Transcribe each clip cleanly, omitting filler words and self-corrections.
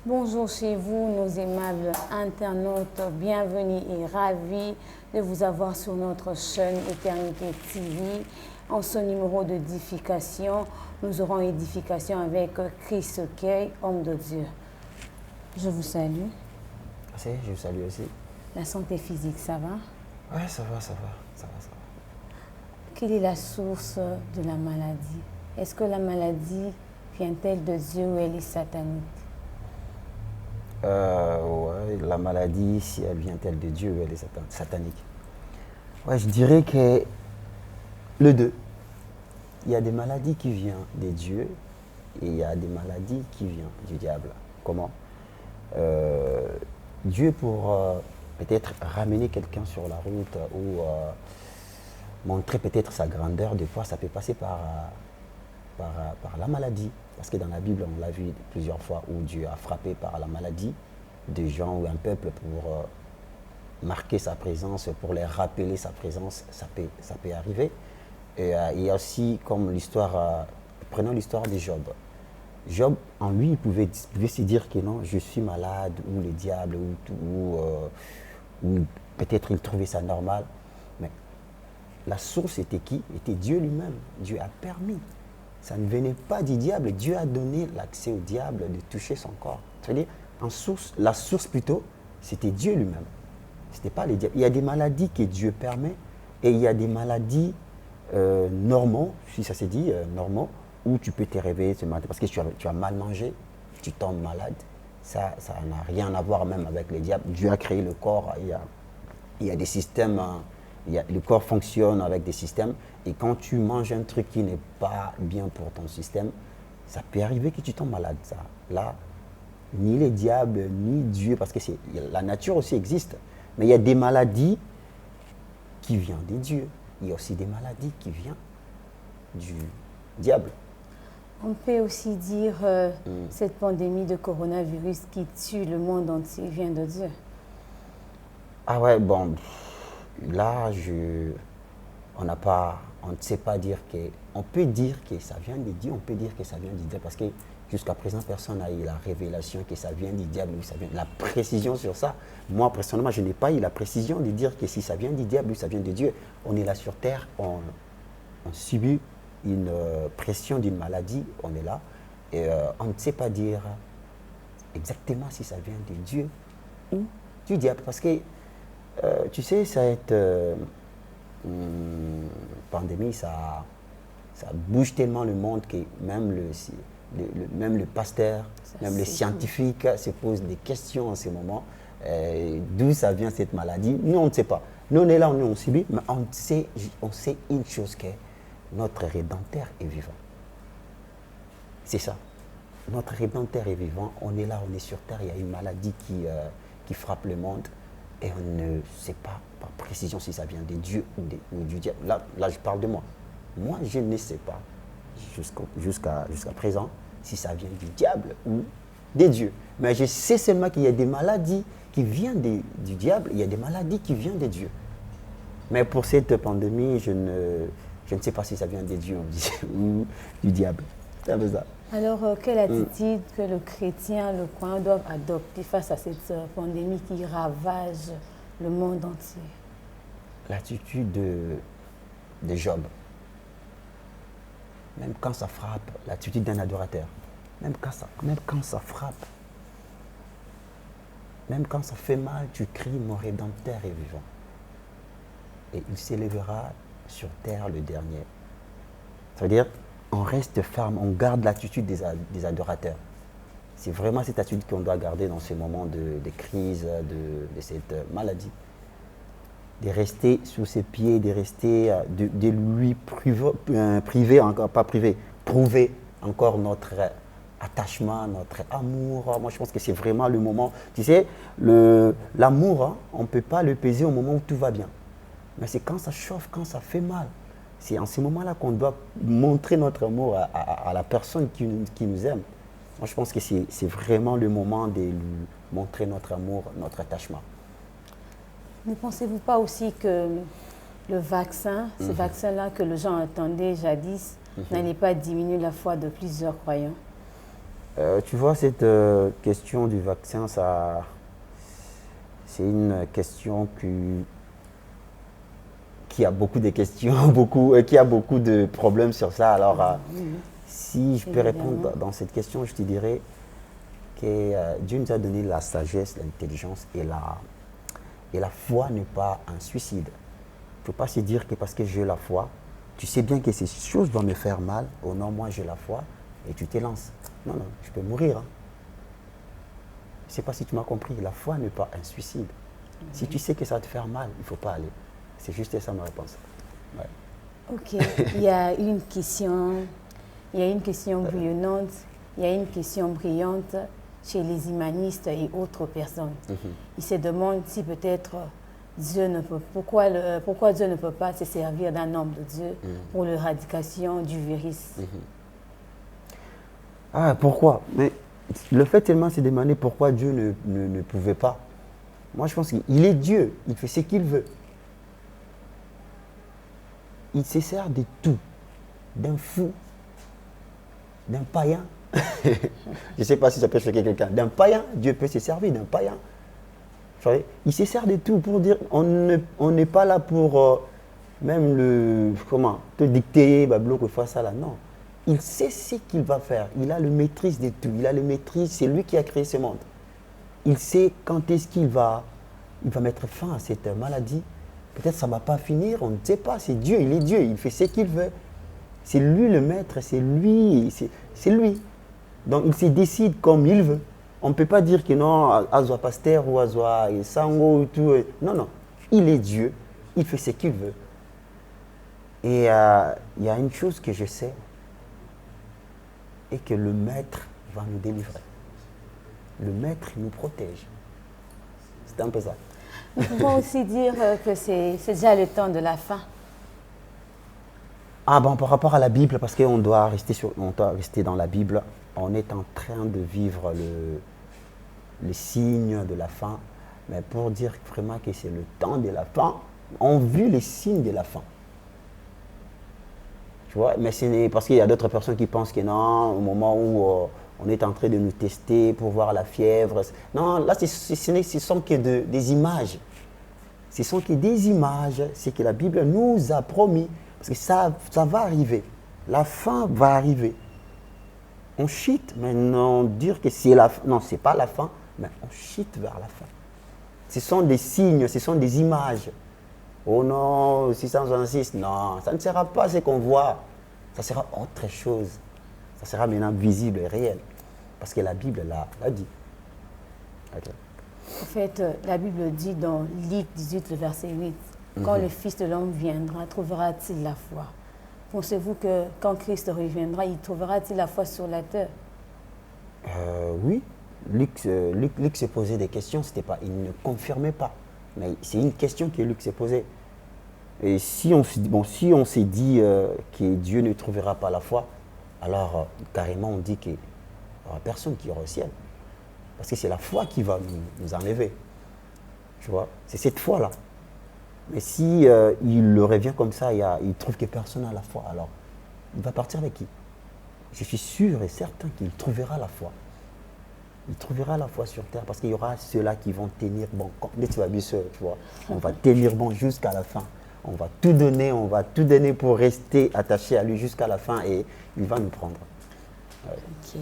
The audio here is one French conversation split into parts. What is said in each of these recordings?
Bonjour chez vous, nos aimables internautes, bienvenue et ravis de vous avoir sur notre chaîne Éternité TV. En ce numéro d'édification, nous aurons édification avec Chris Kay, homme de Dieu. Je vous salue. Merci, je vous salue aussi. La santé physique, ça va? Ouais, ça va. Quelle est la source de la maladie? Est-ce que la maladie vient-elle de Dieu ou elle est satanique? Ouais, la maladie, si elle vient-elle de Dieu, elle est satanique. Ouais, je dirais que le deux. Il y a des maladies qui viennent de Dieu et il y a des maladies qui viennent du diable. Comment? Dieu, pour peut-être ramener quelqu'un sur la route ou montrer peut-être sa grandeur, des fois ça peut passer par la maladie. Parce que dans la Bible, on l'a vu plusieurs fois où Dieu a frappé par la maladie des gens ou un peuple pour marquer sa présence, pour les rappeler sa présence, ça peut arriver. Et il y a aussi comme l'histoire, prenons l'histoire de Job. Job, en lui, il pouvait se dire que non, je suis malade, ou le diable, ou peut-être il trouvait ça normal. Mais la source était qui? Était Dieu lui-même. Dieu a permis. Ça ne venait pas du diable. Dieu a donné l'accès au diable de toucher son corps. C'est-à-dire, la source plutôt, c'était Dieu lui-même. C'était pas les diables. Il y a des maladies que Dieu permet et il y a des maladies normaux, si ça se dit, normaux, où tu peux te réveiller ce matin parce que tu as mal mangé, tu tombes malade. Ça n'a rien à voir même avec les diables. Dieu a créé le corps. Il y a des systèmes. Le corps fonctionne avec des systèmes et quand tu manges un truc qui n'est pas bien pour ton système, ça peut arriver que tu tombes malade. Ça. Là, ni les diables, ni Dieu, parce que la nature aussi existe, mais il y a des maladies qui viennent des dieux. Il y a aussi des maladies qui viennent du diable. On peut aussi dire cette pandémie de coronavirus qui tue le monde entier vient de Dieu. Ah ouais, bon... Là, on ne sait pas dire que... On peut dire que ça vient de Dieu, on peut dire que ça vient du diable, parce que jusqu'à présent, personne n'a eu la révélation que ça vient du diable ou ça vient... La précision sur ça, moi, personnellement, je n'ai pas eu la précision de dire que si ça vient du diable ou ça vient de Dieu. On est là sur Terre, on subit une pression d'une maladie, on est là, et on ne sait pas dire exactement si ça vient de Dieu ou du diable, parce que tu sais, cette pandémie, ça bouge tellement le monde que même le pasteur, même les scientifiques se posent des questions en ce moment. D'où ça vient cette maladie? Nous, on ne sait pas. Nous, on est là, on subit, mais on sait une chose, que notre Rédempteur est vivant. C'est ça. Notre Rédempteur est vivant. On est là, on est sur Terre. Il y a une maladie qui frappe le monde. Et on ne sait pas par précision si ça vient des dieux ou du diable. Là, je parle de moi. Moi, je ne sais pas jusqu'à présent si ça vient du diable ou des dieux. Mais je sais seulement qu'il y a des maladies qui viennent du diable, il y a des maladies qui viennent des dieux. Mais pour cette pandémie, je ne sais pas si ça vient des dieux ou du diable. C'est un peu ça. Alors, quelle attitude que le chrétien, le croyant doivent adopter face à cette pandémie qui ravage le monde entier? L'attitude de Job, même quand ça frappe, l'attitude d'un adorateur, même quand ça frappe, même quand ça fait mal, tu cries, mon Rédempteur est vivant. Et il s'élèvera sur terre le dernier. Ça veut dire, on reste ferme, on garde l'attitude des adorateurs. C'est vraiment cette attitude qu'on doit garder dans ces moments de crise, de cette maladie. De rester sous ses pieds, de rester, de lui prouver encore notre attachement, notre amour. Moi, je pense que c'est vraiment le moment. Tu sais, l'amour, hein, on ne peut pas le peser au moment où tout va bien. Mais c'est quand ça chauffe, quand ça fait mal. C'est en ce moment-là qu'on doit montrer notre amour à la personne qui nous aime. Moi, je pense que c'est vraiment le moment de lui montrer notre amour, notre attachement. Ne pensez-vous pas aussi que le vaccin, ce vaccin-là que les gens attendaient jadis, n'allait pas diminuer la foi de plusieurs croyants? Tu vois, cette question du vaccin, c'est une question qui a beaucoup de questions, qui a beaucoup de problèmes sur ça. Alors, si je peux répondre dans cette question, je te dirais que Dieu nous a donné la sagesse, l'intelligence et la foi n'est pas un suicide. Il ne faut pas se dire que parce que j'ai la foi, tu sais bien que ces choses vont me faire mal, oh non, moi j'ai la foi, et tu te lances. Non, non, je peux mourir. Hein. Je ne sais pas si tu m'as compris, la foi n'est pas un suicide. Si tu sais que ça va te faire mal, il ne faut pas aller. C'est juste ça ma réponse. Ouais. Ok, il y a une question bouillonnante, il y a une question brillante chez les humanistes et autres personnes. Ils se demandent si peut-être pourquoi Dieu ne peut pas se servir d'un homme de Dieu pour l'éradication du virus. Ah, pourquoi? Mais le fait tellement se demander pourquoi Dieu ne pouvait pas. Moi, je pense qu'il est Dieu, il fait ce qu'il veut. Il se sert de tout, d'un fou, d'un païen. Je ne sais pas si ça peut choquer quelqu'un. D'un païen, Dieu peut se servir d'un païen. Il se sert de tout pour dire on n'est pas là pour même te dicter, que fasse ça là. Non. Il sait ce qu'il va faire. Il a le maîtrise de tout. Il a le maîtrise. C'est lui qui a créé ce monde. Il sait quand est-ce qu'il va mettre fin à cette maladie. Peut-être ça ne va pas finir, on ne sait pas. C'est Dieu, il est Dieu, il fait ce qu'il veut. C'est lui le maître, c'est lui. Donc il se décide comme il veut. On ne peut pas dire que non, Azwa Pasteur ou Azwa Sango ou tout. Non, non. Il est Dieu, il fait ce qu'il veut. Et il y a une chose que je sais, et que le maître va nous délivrer. Le maître nous protège. C'est un peu ça. Nous pouvons aussi dire que c'est déjà le temps de la fin. Ah bon, par rapport à la Bible, parce qu'on doit rester dans la Bible, on est en train de vivre le signe de la fin. Mais pour dire vraiment que c'est le temps de la fin, on vit les signes de la fin. Tu vois, mais c'est parce qu'il y a d'autres personnes qui pensent que non, au moment où on est en train de nous tester pour voir la fièvre. Non, là, ce sont que des images. Ce sont que des images. C'est que la Bible nous a promis. Parce que ça va arriver. La fin va arriver. On chute, mais non dire que c'est la fin. Non, ce n'est pas la fin, mais on chute vers la fin. Ce sont des signes, ce sont des images. Oh non, 666, non, ça ne sera pas ce qu'on voit. Ça sera autre chose. Ça sera maintenant visible et réel. Parce que la Bible l'a dit. Okay. En fait, la Bible dit dans Luc 18, le verset 8, quand le Fils de l'homme viendra, trouvera-t-il la foi? Pensez-vous que quand Christ reviendra, il trouvera-t-il la foi sur la terre? Oui. Luc s'est posé des questions, il ne confirmait pas. Mais c'est une question que Luc s'est posée. Et si on s'est dit que Dieu ne trouvera pas la foi, alors carrément on dit qu'il n'y aura personne qui ira au ciel. Parce que c'est la foi qui va nous enlever. Tu vois, c'est cette foi-là. Mais si il revient comme ça, il trouve que personne n'a la foi, alors il va partir avec qui? Je suis sûr et certain qu'il trouvera la foi. Il trouvera la foi sur terre parce qu'il y aura ceux-là qui vont tenir bon. Comme les Tuabisseurs, tu vois. On va tenir bon jusqu'à la fin. On va tout donner pour rester attaché à lui jusqu'à la fin et il va nous prendre. Ouais. Ok.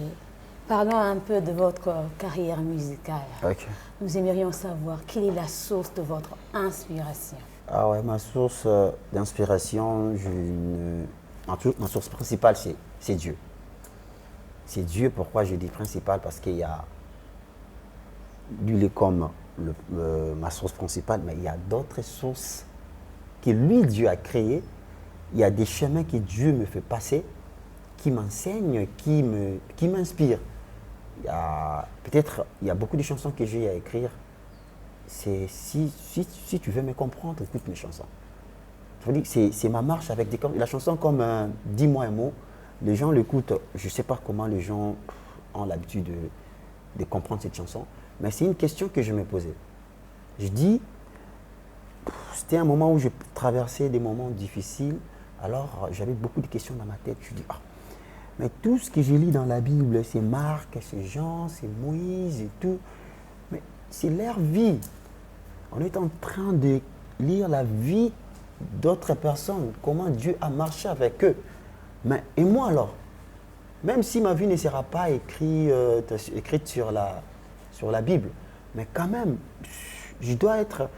Parlons un peu de votre carrière musicale. Okay. Nous aimerions savoir quelle est la source de votre inspiration. Ah ouais, ma source d'inspiration, ma source principale, c'est Dieu. C'est Dieu, pourquoi je dis principal? Parce qu'il y a, lui, il est comme ma source principale, mais il y a d'autres sources que lui, Dieu a créées. Il y a des chemins que Dieu me fait passer, qui m'enseignent, qui m'inspirent. Peut-être, il y a beaucoup de chansons que j'ai à écrire. C'est si tu veux me comprendre, écoute mes chansons. Je veux dire, c'est ma marche avec des cordes. La chanson comme Dis-moi un mot, les gens l'écoutent. Je ne sais pas comment les gens ont l'habitude de comprendre cette chanson, mais c'est une question que je me posais. Je dis, c'était un moment où je traversais des moments difficiles. Alors, j'avais beaucoup de questions dans ma tête. Je dis, mais tout ce que je lis dans la Bible, c'est Marc, c'est Jean, c'est Moïse et tout. Mais c'est leur vie. On est en train de lire la vie d'autres personnes, comment Dieu a marché avec eux. Mais, et moi alors? Même si ma vie ne sera pas écrite sur la Bible, mais quand même, je dois être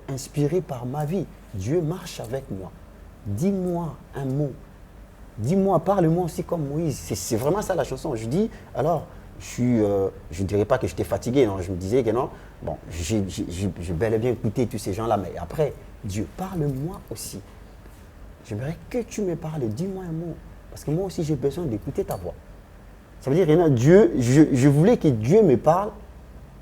inspiré par ma vie. Dieu marche avec moi. Dis-moi un mot. Dis-moi, parle-moi aussi comme Moïse. C'est vraiment ça la chanson. Je dis, alors, je ne dirais pas que j'étais fatigué, non, je me disais que non, bon, j'ai bel et bien écouté tous ces gens-là, mais après, Dieu, parle-moi aussi. J'aimerais que tu me parles, dis-moi un mot, parce que moi aussi j'ai besoin d'écouter ta voix. Ça veut dire, Dieu, je voulais que Dieu me parle.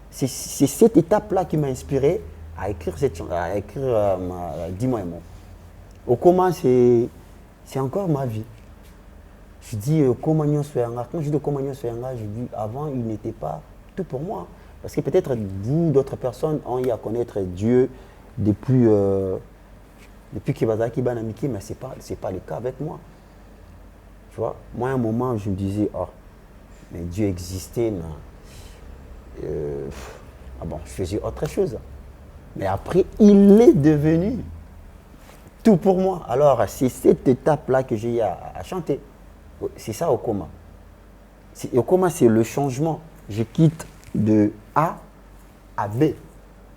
C'est cette étape-là qui m'a inspiré à écrire cette chanson, à écrire dis-moi un mot. Au comment c'est encore ma vie. Je dis quand je dis comment Soyanga, je dis avant il n'était pas tout pour moi. Parce que peut-être vous, d'autres personnes, ont eu à connaître Dieu depuis Kibazaki Banamiki, mais ce n'est pas le cas avec moi. Tu vois, moi à un moment je me disais, mais Dieu existait, mais je faisais autre chose. Mais après, il est devenu tout pour moi. Alors, c'est cette étape-là que j'ai eu à chanter. C'est ça, Okoma. Okoma, c'est le changement. Je quitte de A à B.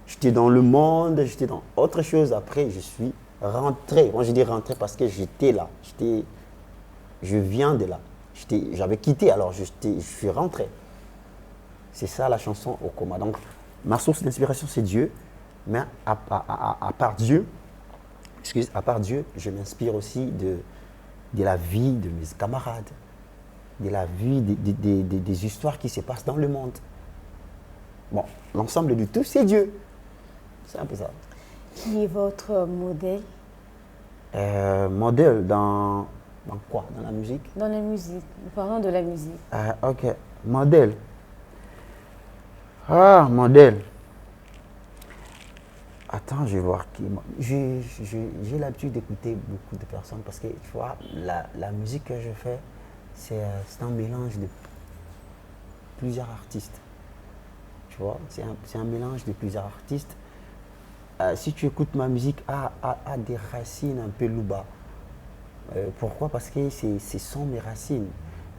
J'étais dans le monde, j'étais dans autre chose. Après, je suis rentré. Moi, je dis rentré parce que j'étais là. Je viens de là. J'avais quitté, alors je suis rentré. C'est ça la chanson Okoma. Donc, ma source d'inspiration, c'est Dieu. Mais à part Dieu, je m'inspire aussi de la vie de mes camarades, de la vie des histoires qui se passent dans le monde. Bon, l'ensemble du tout, c'est Dieu. C'est un peu ça. Qui est votre modèle? Modèle dans quoi? Dans la musique? Dans la musique. Nous parlons de la musique. Ok. Modèle. Modèle. Attends, je vais voir qui. J'ai l'habitude d'écouter beaucoup de personnes parce que, tu vois, la musique que je fais, c'est un mélange de plusieurs artistes. Tu vois, c'est un mélange de plusieurs artistes. Si tu écoutes ma musique, a des racines un peu louba. Pourquoi? Parce que ce sont mes racines.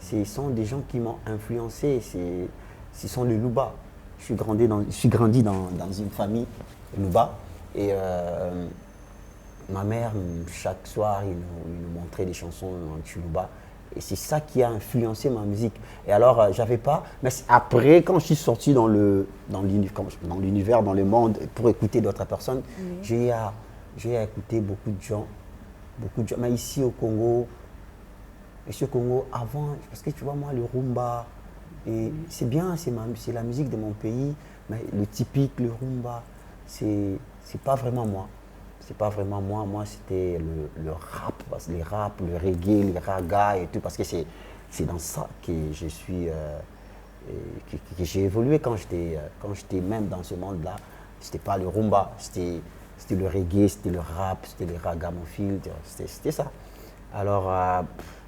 Ce sont des gens qui m'ont influencé. Ce sont les louba. Je suis grandi dans une famille louba. Et ma mère, chaque soir, il nous montrait des chansons en Tchoulouba. Et c'est ça qui a influencé ma musique. Et alors, j'avais pas. Mais après, quand je suis sorti dans l'univers, dans le monde, pour écouter d'autres personnes, j'ai écouté beaucoup de gens. Mais ici au Congo, avant, parce que tu vois, moi, le rumba, et c'est bien, c'est la musique de mon pays, mais le typique, le rumba, c'est pas vraiment moi. C'est pas vraiment moi. Moi, c'était le rap, les rap, le reggae, les raga et tout, parce que c'est dans ça que je suis, que j'ai évolué quand j'étais même dans ce monde-là. C'était pas le rumba, c'était le reggae, c'était le rap, c'était le ragamuffin, c'était ça. Alors,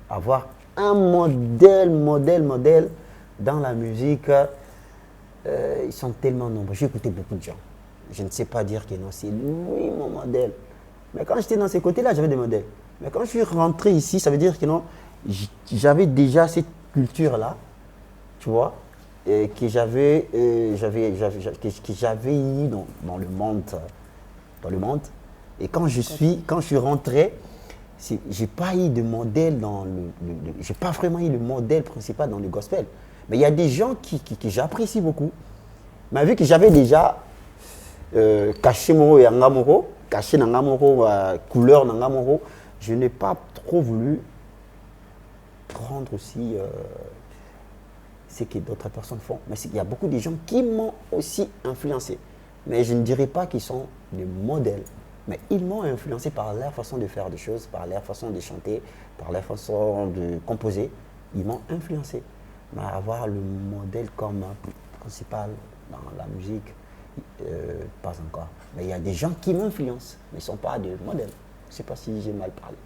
avoir un modèle dans la musique, ils sont tellement nombreux. J'ai écouté beaucoup de gens. Je ne sais pas dire que non, c'est lui mon modèle. Mais quand j'étais dans ces côtés-là, j'avais des modèles. Mais quand je suis rentré ici, ça veut dire que non, j'avais déjà cette culture-là, tu vois, que j'avais eu dans le monde. Et quand je suis rentré, j'ai pas eu de modèle j'ai pas vraiment eu le modèle principal dans le gospel. Mais il y a des gens que j'apprécie beaucoup. Mais vu que j'avais déjà caché mon yangamoro, caché nangamoro, couleur nangamoro, je n'ai pas trop voulu prendre aussi ce que d'autres personnes font. Mais il y a beaucoup de gens qui m'ont aussi influencé. Mais je ne dirais pas qu'ils sont des modèles. Mais ils m'ont influencé par leur façon de faire des choses, par leur façon de chanter, par leur façon de composer. Ils m'ont influencé. Mais avoir le modèle comme principal dans la musique, pas encore. Mais il y a des gens qui m'influencent, mais ils ne sont pas des modèles. Je ne sais pas si j'ai mal parlé.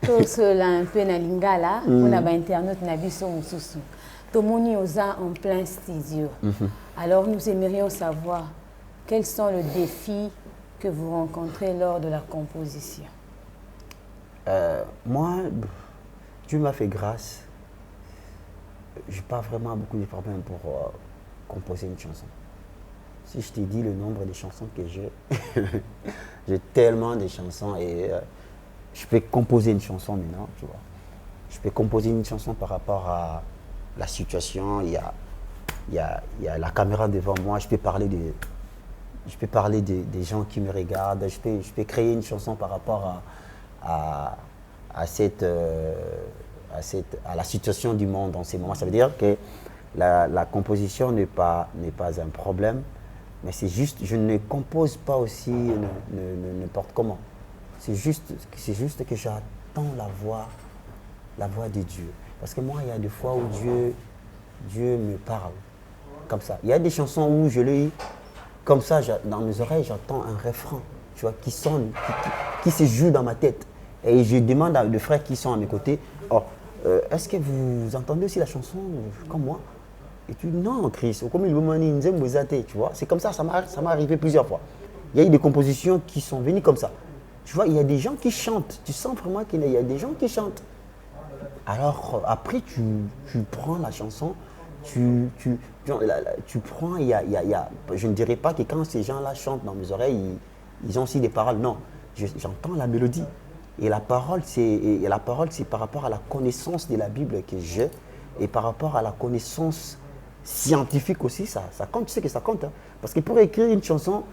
Tout cela un peu na lingala, on a internet na biso mususu. Tomoni oza en plein studio. Alors nous aimerions savoir quels sont les défis que vous rencontrez lors de la composition. Moi, Dieu m'a fait grâce. Je n'ai pas vraiment beaucoup de problèmes pour composer une chanson. Si je te dis le nombre de chansons que j'ai, j'ai tellement de chansons et je peux composer une chanson maintenant, tu vois. Je peux composer une chanson par rapport à la situation, il y a la caméra devant moi, je peux parler des gens qui me regardent, je peux créer une chanson par rapport à la situation du monde en ces moments. Ça veut dire que la composition n'est pas un problème, mais c'est juste, je ne compose pas aussi n'importe comment. C'est juste que j'attends la voix de Dieu. Parce que moi, il y a des fois où Dieu me parle comme ça. Il y a des chansons où je lis comme ça, dans mes oreilles, j'entends un refrain, tu vois, qui sonne, qui se joue dans ma tête. Et je demande à des frères qui sont à mes côtés, oh, est-ce que vous entendez aussi la chanson comme moi? Et tu dis, non, Chris, comme il me tu vois, c'est comme ça m'est arrivé plusieurs fois. Il y a eu des compositions qui sont venues comme ça. Tu vois, il y a des gens qui chantent, tu sens vraiment qu'il y a des gens qui chantent. Alors après, tu prends la chanson, tu prends, je ne dirais pas que quand ces gens-là chantent dans mes oreilles, ils ont aussi des paroles, non. J'entends la mélodie. Et la parole, c'est par rapport à la connaissance de la Bible que j'ai et par rapport à la connaissance scientifique aussi, ça compte, tu sais que ça compte. Hein. Parce que pour écrire une chanson,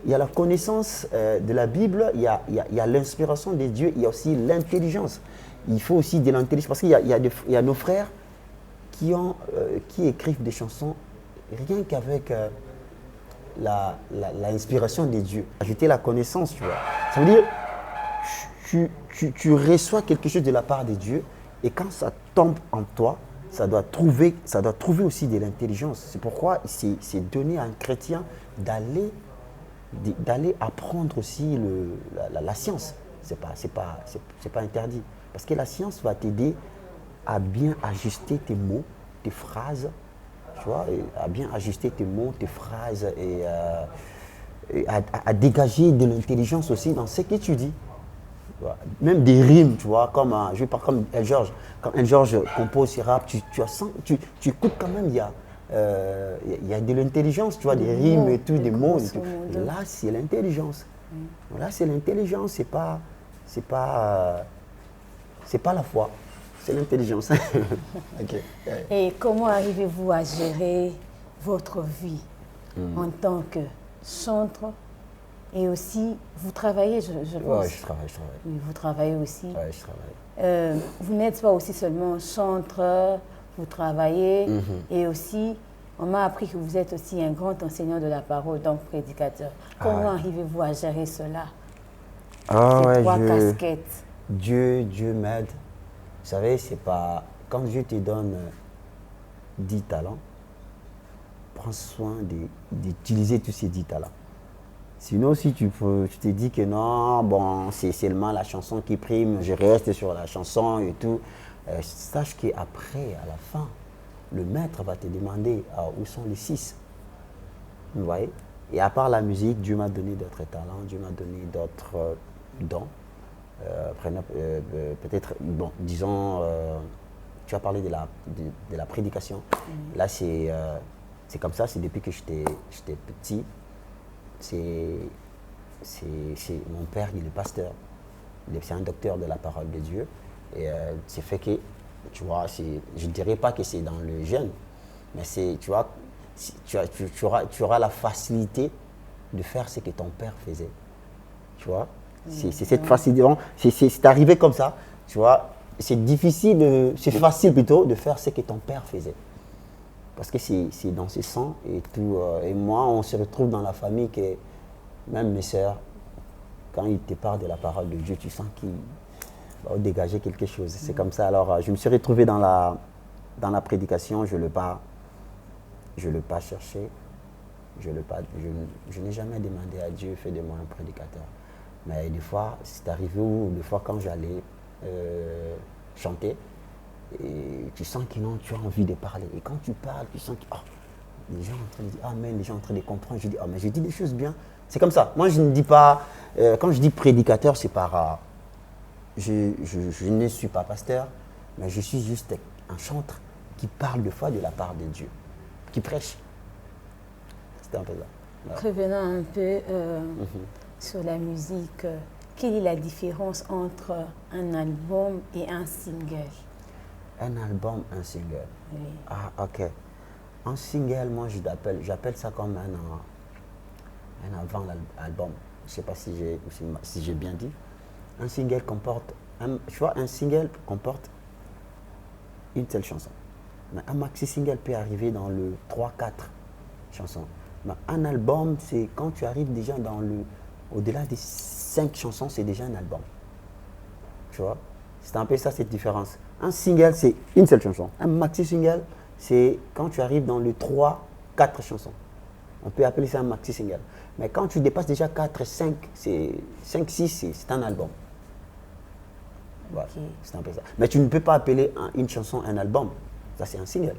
il y a la connaissance de la Bible, il y a l'inspiration de Dieu, il y a aussi l'intelligence. Il faut aussi de l'intelligence, parce qu'il y a nos frères qui écrivent des chansons rien qu'avec l'inspiration de Dieu. Ajouter la connaissance, tu vois. Ça veut dire, tu reçois quelque chose de la part de Dieu et quand ça tombe en toi, ça doit trouver aussi de l'intelligence. C'est pourquoi c'est donné à un chrétien d'aller apprendre aussi la science. C'est pas interdit. Parce que la science va t'aider à bien ajuster tes mots, tes phrases, tu vois, à bien ajuster tes mots, tes phrases et à dégager de l'intelligence aussi dans ce que tu dis. Même des rimes, tu vois, comme je vais pas comme El George. Quand El George compose ses rap, tu écoutes quand même, il y a de l'intelligence, tu vois, des rimes et tout, des mots. Et tout. Là, c'est l'intelligence. Là, c'est l'intelligence, c'est pas la foi, c'est l'intelligence. Okay. Et comment arrivez-vous à gérer votre vie en tant que chanteur? Et aussi, vous travaillez, je pense. Oui, je travaille. Oui, vous travaillez aussi. Oui, je travaille. Vous n'êtes pas aussi seulement chanteur, vous travaillez. Et aussi, on m'a appris que vous êtes aussi un grand enseignant de la parole, donc prédicateur. Comment arrivez-vous à gérer cela? Ces trois casquettes. Dieu m'aide. Vous savez, c'est pas... Quand Dieu te donne 10 talents, prends soin d'utiliser tous ces 10 talents. Sinon, si tu te dis que non, bon, c'est seulement la chanson qui prime, je reste sur la chanson et tout, sache qu'après, à la fin, le maître va te demander où sont les 6. Vous voyez? Et à part la musique, Dieu m'a donné d'autres talents, Dieu m'a donné d'autres dons. Peut-être, bon, disons, tu as parlé de la prédication. Là, c'est comme ça, c'est depuis que j'étais petit. C'est mon père, il est pasteur. C'est un docteur de la parole de Dieu. Et c'est fait que, tu vois, je ne dirais pas que c'est dans le gène, mais tu vois, tu auras la facilité de faire ce que ton père faisait. Tu vois, c'est cette facilité. C'est arrivé comme ça, tu vois. C'est facile plutôt de faire ce que ton père faisait. Parce que c'est dans ses sangs et tout. Et moi, on se retrouve dans la famille que même mes sœurs, quand ils te parlent de la parole de Dieu, tu sens qu'ils vont dégager quelque chose. C'est comme ça. Alors, je me suis retrouvé dans la prédication, je ne l'ai pas cherché. Je n'ai jamais demandé à Dieu, fais de moi un prédicateur. Mais des fois, c'est arrivé où, des fois, quand j'allais chanter, et tu sens que non, tu as envie de parler. Et quand tu parles, tu sens que les gens sont en train de dire Amen, les gens sont en train de comprendre. Je dis, mais je dis des choses bien. C'est comme ça. Moi, je ne dis pas, quand je dis prédicateur, c'est par. Je ne suis pas pasteur, mais je suis juste un chantre qui parle de foi de la part de Dieu, qui prêche. C'était un peu ça. Ouais. Revenons un peu sur la musique. Quelle est la différence entre un album et un single? Un album, un single. Oui. Ah, ok. Un single, moi, j'appelle ça comme un avant-album. Je ne sais pas si j'ai bien dit. Un single comporte, un single comporte une seule chanson. Mais un maxi-single peut arriver dans le 3-4 chansons. Mais un album, c'est quand tu arrives déjà au-delà des 5 chansons, c'est déjà un album. Tu vois? C'est un peu ça cette différence. Un single, c'est une seule chanson. Un maxi-single, c'est quand tu arrives dans le 3-4 chansons. On peut appeler ça un maxi-single. Mais quand tu dépasses déjà 4, 5, 6, c'est un album. Voilà, okay. C'est un peu ça. Mais tu ne peux pas appeler une chanson un album. Ça, c'est un single.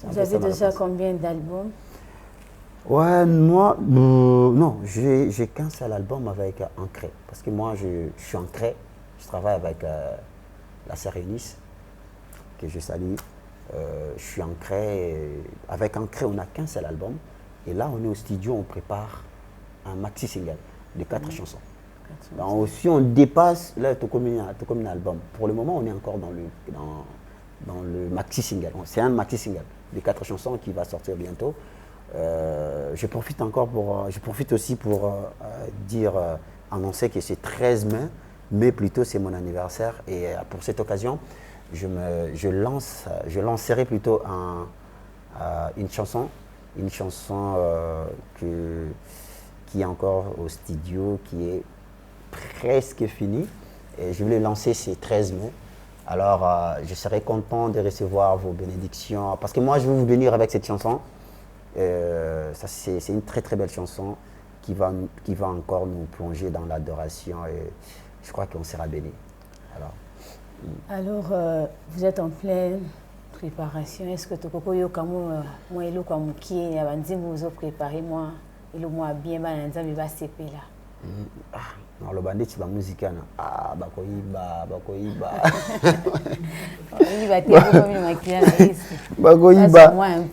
Vous avez déjà combien d'albums? Ouais, moi, non, j'ai qu'un seul album avec Ancré. Parce que moi, je suis Ancré. Je travaille avec la sœur Eunice, que je salue. Je suis Ancré. Avec Ancré, on n'a qu'un seul album. Et là, on est au studio, on prépare un maxi-single de 4 chansons. Donc, si on dépasse, là, tout comme un album. Pour le moment, on est encore dans le maxi-single. C'est un maxi-single de 4 chansons qui va sortir bientôt. Je profite aussi pour annoncer que c'est 13 mai, mais plutôt c'est mon anniversaire. Et pour cette occasion, je lancerai plutôt une chanson qui est encore au studio, qui est presque finie. Et je voulais lancer ces 13 mai. Alors, je serais content de recevoir vos bénédictions. Parce que moi, je vais vous bénir avec cette chanson. C'est une très très belle chanson qui va encore nous plonger dans l'adoration. Et je crois qu'on sera bénis. Alors, vous êtes en pleine préparation. Est-ce que tu as moi et le qui est vous préparé moi et le moi bien il va se là. Non, le bandit, c'est la musique. Bakoyiba.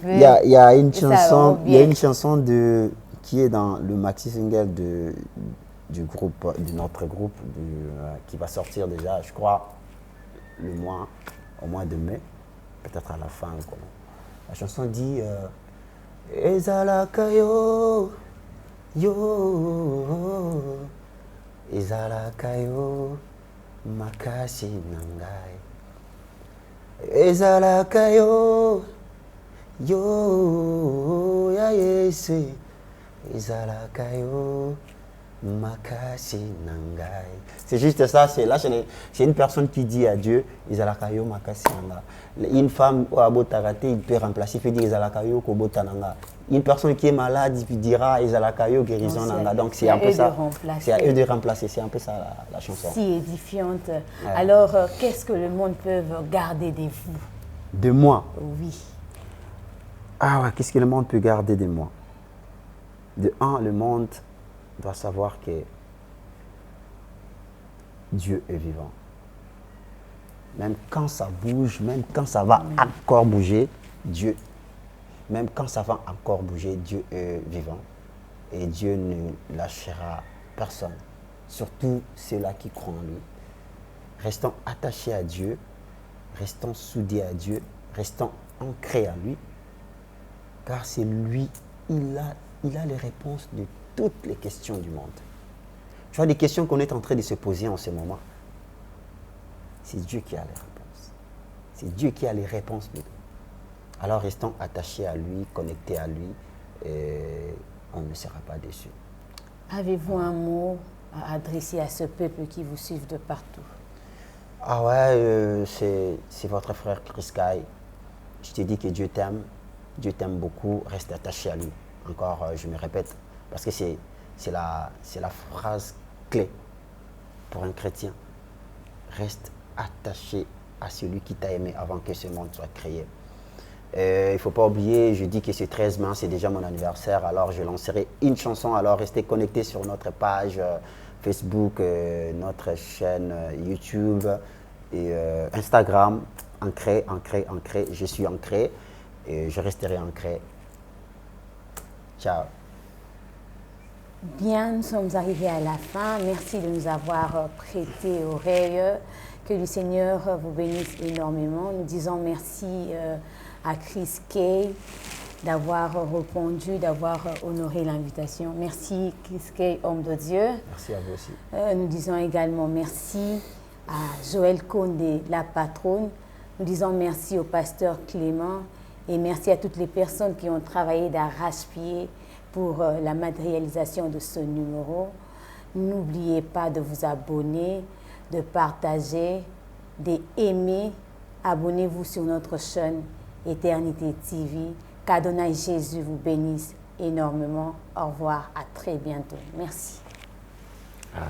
Il y a une chanson qui est dans le maxi single de notre groupe, qui va sortir déjà, je crois, au mois de mai, peut-être à la fin. La chanson dit Ezalaka yo, Ezalaka yo, makasi nangai. Ezalaka yo, ya Yesu. Ezalaka yo, makasi nangai. C'est juste ça, c'est une personne qui dit à Dieu, Ezalaka yo, makasi nangai. Une femme au abotarate, il peut remplacer, il peut dire Ezalaka yo, kobotananga. Une personne qui est malade, il dira Ezalaka yo, guérison nanga. Donc c'est un peu ça. C'est à eux de remplacer, c'est un peu ça la chanson. Si édifiante. Ouais. Alors, qu'est-ce que le monde peut garder de vous? De moi? Oui. Ah ouais, qu'est-ce que le monde peut garder de moi? De un, le monde doit savoir que Dieu est vivant. Même quand ça bouge, même quand ça va encore bouger, Dieu est vivant. Et Dieu ne lâchera personne, surtout ceux-là qui croient en lui. Restons attachés à Dieu, restons soudés à Dieu, restons ancrés à lui, car c'est lui, il a les réponses de toutes les questions du monde. Tu vois, des questions qu'on est en train de se poser en ce moment, c'est Dieu qui a les réponses. C'est Dieu qui a les réponses de tout. Alors restons attachés à lui, connectés à lui, et on ne sera pas déçus. Avez-vous un mot à adresser à ce peuple qui vous suit de partout? Ah ouais, c'est votre frère Chris Kai. Je te dis que Dieu t'aime, Dieu t'aime beaucoup, reste attaché à lui. Encore, je me répète, parce que c'est la phrase clé pour un chrétien. Reste attaché à celui qui t'a aimé avant que ce monde soit créé. Il ne faut pas oublier, je dis que ce 13 mars, c'est déjà mon anniversaire, alors je lancerai une chanson. Alors restez connectés sur notre page Facebook, notre chaîne YouTube et Instagram. Ancré, je suis ancré et je resterai ancré. Ciao. Bien, nous sommes arrivés à la fin. Merci de nous avoir prêté oreille. Que le Seigneur vous bénisse énormément. Nous disons merci à Chris Kay d'avoir répondu, d'avoir honoré l'invitation. Merci Chris Kay, homme de Dieu. Merci à vous aussi. Nous disons également merci à Joël Condé, la patronne. Nous disons merci au pasteur Clément et merci à toutes les personnes qui ont travaillé d'arrache-pied pour la matérialisation de ce numéro. N'oubliez pas de vous abonner, de partager, d'aimer. Abonnez-vous sur notre chaîne Éternité TV. Qu'Adonai Jésus vous bénisse énormément. Au revoir, à très bientôt. Merci. Ah.